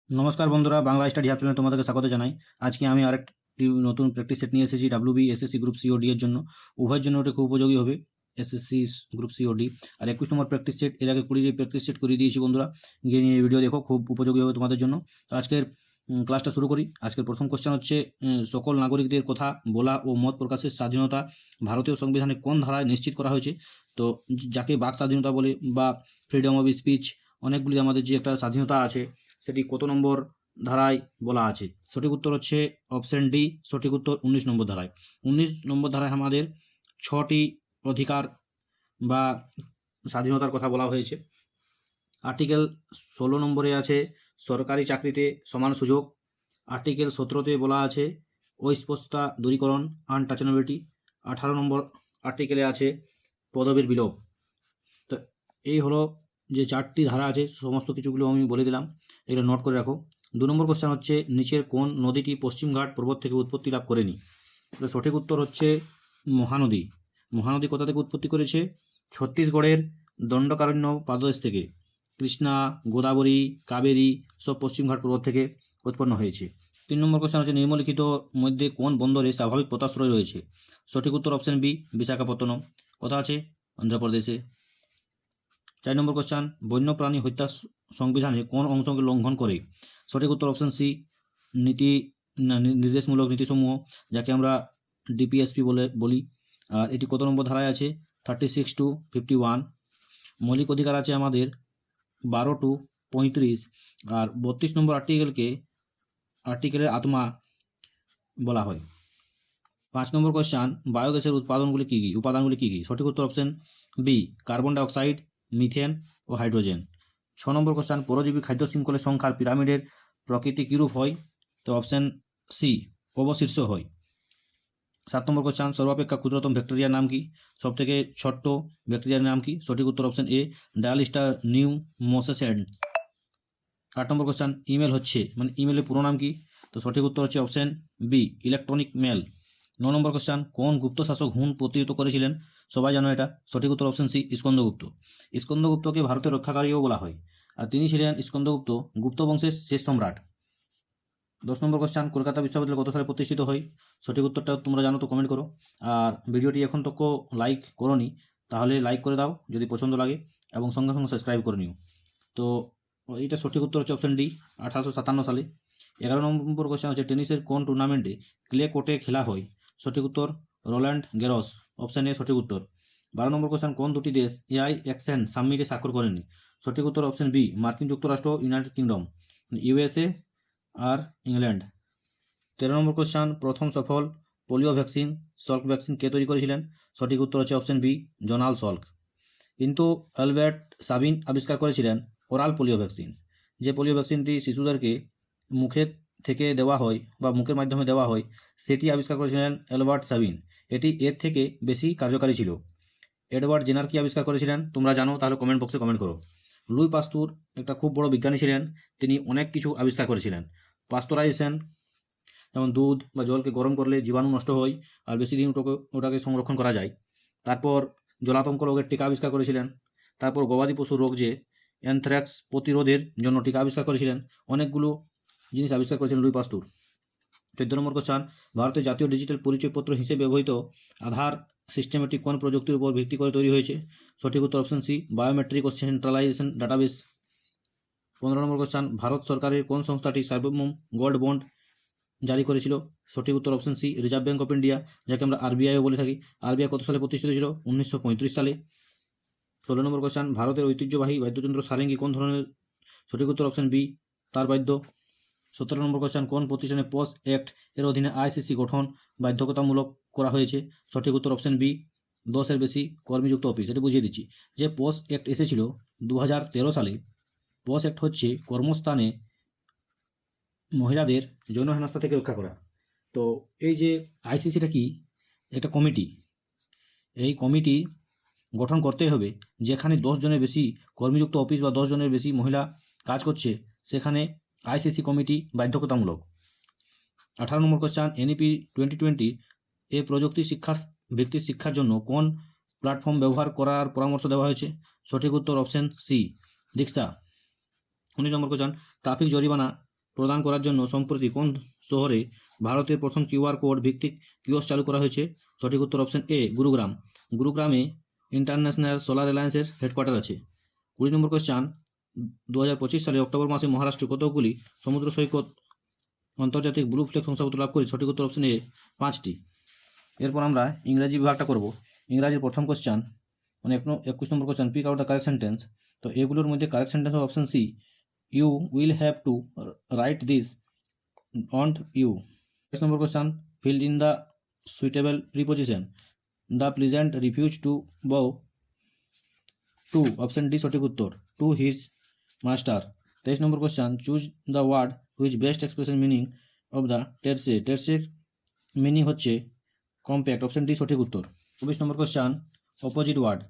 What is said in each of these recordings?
নমস্কার বন্ধুরা, Bangla study hub চ্যানেলে তোমাদেরকে স্বাগত জানাই। আজকে আমি আরেকটি নতুন প্র্যাকটিস সেট নিয়ে এসেছি ডাব্লিউবি এসএসসি গ্রুপ সিওডি এর জন্য। উভয়ের জন্য ওটা খুব উপযোগী হবে, এসএসসি গ্রুপ সিওডি। আর 21 নম্বর প্র্যাকটিস সেট, এর আগে 20 প্র্যাকটিস সেট করে দিয়েছি বন্ধুরা, গিয়ে নিয়ে ভিডিও দেখো, খুব উপযোগী হবে তোমাদের জন্য। তো আজকের ক্লাসটা শুরু করি। আজকের প্রথম কোশ্চেন হচ্ছে, সকল নাগরিকদের কথা বলা ও মত প্রকাশের স্বাধীনতা ভারতীয় সংবিধানে কোন ধারায় নিশ্চিত করা হয়েছে? তো যাকে বাক স্বাধীনতা বলে বা ফ্রিডম অফ স্পিচ, অনেকগুলি আমাদের যে একটা স্বাধীনতা আছে, সেটি কত নম্বর ধারায় বলা আছে? সঠিক উত্তর হচ্ছে অপশন ডি, সঠিক উত্তর 19 নম্বর ধারায়। 19 নম্বর ধারায় আমাদের 6টি অধিকার বা স্বাধীনতার কথা বলা হয়েছে। আর্টিকেল 16 নম্বরে আছে সরকারি চাকরিতে সমান সুযোগ। আর্টিকেল 17তে বলা আছে অস্পষ্টতা দূরীকরণ, আনটাচেবিলিটি। 18 নম্বর আর্টিকেলে আছে পদবীর বিলোপ। তো এই হলো যে 4টি ধারা আছে, সমস্ত কিছুগুলো আমি বলে দিলাম, এগুলো নোট করে রাখো। 2 নম্বর কোশ্চেন হচ্ছে, নিচের কোন নদীটি পশ্চিমঘাট পর্বত থেকে উৎপত্তি লাভ করেনি? তো সঠিক উত্তর হচ্ছে মহানদী। মহানদী কোথা থেকে উৎপত্তি করেছে? ছত্তিশগড়ের দণ্ডকারণ্য পাদদেশ থেকে। কৃষ্ণা, গোদাবরী, কাবেরী সব পশ্চিমঘাট পর্বত থেকে উৎপন্ন হয়েছে। 3 নম্বর কোশ্চেন হচ্ছে, নিম্নলিখিত মধ্যে কোন বন্দরে স্বাভাবিক পোতাশ্রয় রয়েছে? সঠিক উত্তর অপশন বি, বিশাখাপত্তনম। কথা আছে অন্ধ্রপ্রদেশে। 4 নম্বর কোশ্চেন, বন্যপ্রাণী হত্যা সংবিধানে কোন অংশকে লঙ্ঘন করে? সঠিক উত্তর অপশন সি, নীতি নির্দেশমূলক নীতিসমূহ, যাকে আমরা ডিপিএসপি বলি। আর এটি কত নম্বর ধারায় আছে? 36 টু 51। মৌলিক অধিকার আছে আমাদের 12 টু 35। আর 32 নম্বর আর্টিকেলের আত্মা বলা হয়। 5 নম্বর কোশ্চেন, বায়োগ্যাসের উপাদানগুলি কী কী? সঠিক উত্তর option B, carbon dioxide, methane ও হাইড্রোজেন। 6 নম্বর কোশ্চেন, পরজীবী খাদ্য শৃঙ্খলের সংখ্যার পিরামিডের প্রকৃতি কীরূপ হয়? তো অপশন সি, অবশীর্ষ হয়। 7 নম্বর কোশ্চেন, সর্বাপেক্ষা ক্ষুদ্রতম ব্যাকটেরিয়ার নাম কি? সবথেকে ছোট্ট ব্যাকটেরিয়ার নাম কি? সঠিক উত্তর অপশন এ, ডায়ালিস্টার নিউ মোসেসেন্ট। 8 নম্বর কোশ্চেন, ইমেল হচ্ছে ইমেলের পুরো নাম কি? তো সঠিক উত্তর হচ্ছে অপশন বি, ইলেকট্রনিক মেল। 9 নম্বর কোশ্চেন, কোন গুপ্ত শাসক হুন প্রতিহত করেছিলেন? সবাই জানো এটা। সঠিক উত্তর অপশন সি, স্কন্দগুপ্ত। স্কন্দগুপ্তকে ভারতের রক্ষাকারীও বলা হয়, আর তিনি ছিলেন স্কন্দগুপ্ত গুপ্ত বংশের শেষ সম্রাট। 10 নম্বর কোশ্চেন, কলকাতা বিশ্ববিদ্যালয় কত সালে প্রতিষ্ঠিত হয়? সঠিক উত্তরটা তোমরা জানো তো কমেন্ট করো। আর ভিডিওটি এখন তক লাইক করোনি, তাহলে লাইক করে দাও যদি পছন্দ লাগে, এবং সঙ্গে সঙ্গে সাবস্ক্রাইব করে নিও। তো এইটা সঠিক উত্তর হচ্ছে অপশন ডি, 1857 সালে। 11 নম্বর কোশ্চেন হচ্ছে, টেনিসের কোন টুর্নামেন্টে ক্লে কোর্টে খেলা হয়? সঠিক উত্তর রোল্যান্ড গ্যারোস, অপশন এ সঠিক উত্তর। 12 নম্বর কোশ্চেন, কোন দুটি দেশ এআই অ্যাকশন সামিটে স্বাক্ষর করেনি? সঠিক উত্তর অপশন বি, মার্কিন যুক্তরাষ্ট্র, ইউনাইটেড কিংডম, ইউএসএ আর ইংল্যান্ড। 13 নম্বর কোশ্চেন, প্রথম সফল পোলিও ভ্যাকসিন সল্ক ভ্যাকসিন কে তৈরি করেছিলেন? সঠিক উত্তর হচ্ছে অপশন বি, জোনাল সল্ক। কিন্তু অ্যালবার্ট সাবিন আবিষ্কার করেছিলেন ওরাল পোলিও ভ্যাকসিন। যে পোলিও ভ্যাকসিনটি শিশুদেরকে মুখের থেকে দেওয়া হয় বা মুখের মাধ্যমে দেওয়া হয়, সেটি আবিষ্কার করেছিলেন অ্যালবার্ট সাবিন। এটি এর থেকে বেশি কার্যকারী ছিল। এডওয়ার্ড জেনার কি আবিষ্কার করেছিলেন? তোমরা জানো, তাহলে কমেন্ট বক্সে কমেন্ট করো। লুই পাস্তুর একটা খুব বড় বিজ্ঞানী ছিলেন, তিনি অনেক কিছু আবিষ্কার করেছিলেন। পাস্তুরাইজেশন, যেমন দুধ বা জলকে গরম করলে জীবাণু নষ্ট হয় আর বেশি দিন ওটাকে সংরক্ষণ করা যায়। তারপর জলাতঙ্ক রোগের টিকা আবিষ্কার করেছিলেন। তারপর গবাদি পশুর রোগ, যে অ্যানথ্রাক্স প্রতিরোধের জন্য টিকা আবিষ্কার করেছিলেন। অনেকগুলো জিনিস আবিষ্কার করেছিলেন লুই পাস্তুর। 14 নম্বর কোশ্চেন, ভারতের জাতীয় ডিজিটাল পরিচয়পত্র হিসেবে ব্যবহৃত আধার সিস্টেমটি কোন প্রযুক্তির উপর ভিত্তি করে তৈরি হয়েছে? সঠিক উত্তর অপশন সি, বায়োমেট্রিক ও সেন্ট্রালাইজেশন ডাটাবেস। 15 নম্বর কোশ্চেন, ভারত সরকারের কোন সংস্থাটি সার্বভৌম গোল্ড বন্ড জারি করেছিল? সঠিক উত্তর option C, Reserve Bank of India, যাকে আমরা আরবিআইও বলে থাকি। আরবিআই কত সালে প্রতিষ্ঠিত ছিল? 1935 সালে। 16 নম্বর কোশ্চেন, ভারতের ঐতিহ্যবাহী বাদ্যযন্ত্র সারেঙ্গি কোন ধরনের? সঠিক উত্তর অপশন বি, তার বাদ্য। 17 নম্বর কোশ্চেন, কোন প্রতিষ্ঠানে পস অ্যাক্ট এর অধীনে আইসিসি গঠন বাধ্যতামূলক করা হয়েছে? সঠিক উত্তর অপশন বি, 10 এর বেশি কর্মীযুক্ত অফিস। এটা বুঝিয়ে দিচ্ছি, যে পস অ্যাক্ট এসেছিল 2013 সালে। পস অ্যাক্ট হচ্ছে কর্মস্থানে মহিলাদের যৌন হেনস্থা থেকে রক্ষা করা। তো এই যে আইসিসিটা কি, একটা কমিটি। এই কমিটি গঠন করতেই হবে, যেখানে 10 জনের বেশি কর্মীযুক্ত অফিস বা 10 জনের বেশি মহিলা কাজ করছে, সেখানে আইসিসি কমিটি বাধ্যতামূলক। 18 নম্বর কোশ্চেন, এনইপি 2020 এ প্রযুক্তি ভিত্তিক শিক্ষার জন্য কোন প্ল্যাটফর্ম ব্যবহার করার পরামর্শ দেওয়া হয়েছে? সঠিক উত্তর অপশন সি, দীক্ষা। 19 নম্বর কোশ্চেন, ট্রাফিক জরিমানা প্রদান করার জন্য সম্প্রতি কোন শহরে ভারতের প্রথম কিউআর কোড ভিত্তিক কিওস্ক চালু করা হয়েছে? সঠিক উত্তর অপশন এ গুরুগ্রাম। গুরুগ্রামে ইন্টারন্যাশনাল সোলার অ্যালায়েন্সের হেডকোয়ার্টার আছে। 20 নম্বর কোশ্চান, 2025 সালে অক্টোবর মাসে মহারাষ্ট্রে কতগুলি সমুদ্র সৈকত আন্তর্জাতিক ব্লু ফ্ল্যাগ শংসাপত্র লাভ করে? সঠিক উত্তর অপশন এ 5টি। এরপর আমরা ইংরাজি বিভাগটা করব। ইংরাজির প্রথম কোশ্চান মানে 21 নম্বর question, pick out the correct sentence. তো এগুলোর মধ্যে কারেক্ট সেন্টেন্স হবে option C, you will have to write this on you. 22 নম্বর question, fill in the suitable preposition. The pleasant refuse to bow to, option D সঠিক উত্তর, to his master. 23 নম্বর question, choose the word which best expression meaning of the terse. টেরসের meaning হচ্ছে compact, option D সঠিক উত্তর। 24 নম্বর question, opposite word.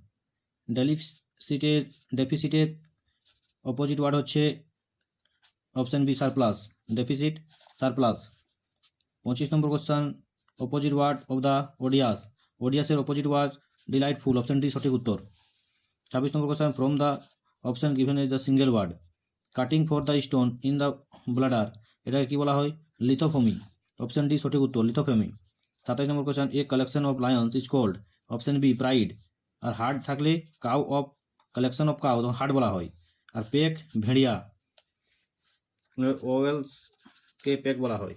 ডেফিসিটের opposite word হচ্ছে option B surplus, deficit surplus. 25 নম্বর question, opposite word of the odious. ওডিয়াসের opposite word delightful, option D সঠিক উত্তর। 26 নম্বর question, from the option given is the single word. Cutting for the stone in the bladder, এটাকে কী বলা হয়? Lithotomy, option D সঠিক উত্তর, লিথোফেমি। 27 নম্বর question, a collection of lions is called, option B pride. R hard থাকলে cow of collection of cow, তখন hard বলা হয়। আর পেক ভেড়িয়া, ওয়েলসকে পেক বলা হয়।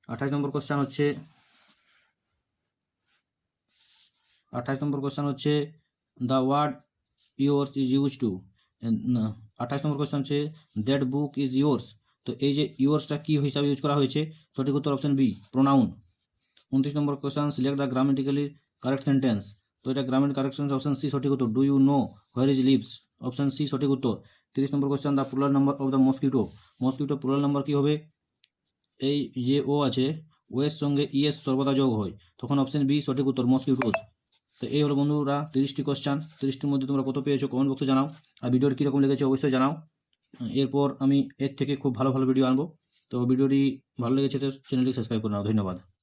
28 নম্বর কোশ্চান হচ্ছে the word yours is use to. 28 number question হচ্ছে দ্যাট বুক ইজ ইয়োর্স। তো এই যে ইয়োর্সটা কি হিসাবে ইউজ করা হয়েছে? সঠিক উত্তর অপশন বি, প্রোনাউন। 29 নম্বর question, select the grammatically correct sentence. তো এটা গ্রামের কারেক্ট সেন্টেন্স, অপশন সি সঠিক উত্তর, do you know where is lives, option C সঠিক উত্তর। 30 নম্বর question, the plural number of the mosquito. Mosquito plural number কি হবে? এই যে ও আছে, ও এর সঙ্গে ইএস সর্বদা যোগ হয়, তখন অপশন বি সঠিক উত্তর, মসকিটোজ। তো এই হলো বন্ধুরা 30টি কোশ্চান। 30টির মধ্যে তোমরা কত পেয়েছো কমেন্ট বক্সে জানাও, আর ভিডিওটি কীরকম লেগেছে অবশ্যই জানাও। এরপর আমি এর থেকে খুব ভালো ভালো ভিডিও আনবো। তো ভিডিওটি ভালো লেগেছে তো চ্যানেলটি সাবস্ক্রাইব করে নাও। ধন্যবাদ।